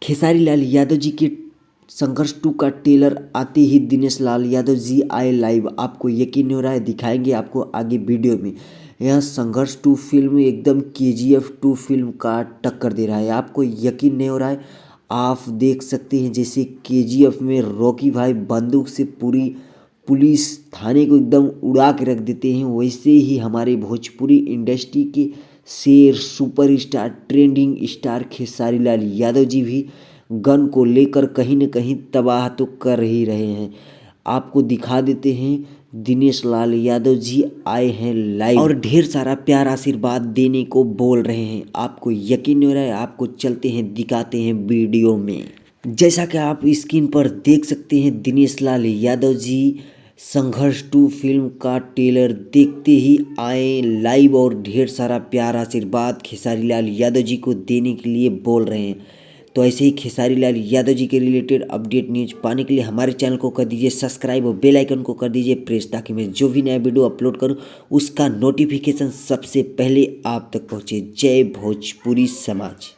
खेसारी लाल यादव जी के संघर्ष 2 का ट्रेलर आते ही दिनेश लाल यादव जी आए लाइव। आपको यकीन नहीं हो रहा है, दिखाएंगे आपको आगे वीडियो में। यह संघर्ष 2 फिल्म एकदम KGF 2 फिल्म का टक्कर दे रहा है। आपको यकीन नहीं हो रहा है, आप देख सकते हैं जैसे KGF में रॉकी भाई बंदूक से पूरी पुलिस थाने को एकदम उड़ा के रख देते हैं, वैसे ही हमारे भोजपुरी इंडस्ट्री के शेर superstar trending star Khesari Lal Yadav ji भी गन को लेकर कहीं न कहीं तबाह तो कर ही रहे हैं। आपको दिखा देते हैं, दिनेश लाल यादव जी आए हैं लाइव और ढेर सारा प्यार आशीर्वाद देने को बोल रहे हैं। आपको यकीन नहीं हो रहा है, आपको चलते हैं दिखाते हैं वीडियो में। जैसा कि आप स्क्रीन पर देख सकते हैं, दिनेश लाल यादव जी संघर्ष 2 फिल्म का ट्रेलर देखते ही आए लाइव और ढेर सारा प्यार आशीर्वाद खेसारी लाल यादव जी को देने के लिए बोल रहे हैं। तो ऐसे ही खेसारी लाल यादव जी के रिलेटेड अपडेट न्यूज पाने के लिए हमारे चैनल को कर दीजिए सब्सक्राइब और बेल आइकन को कर दीजिए प्रेस, ताकि मैं जो भी नया वीडियो अपलोड करूं उसका नोटिफिकेशन सबसे पहले आप तक पहुंचे। जय भोजपुरी समाज।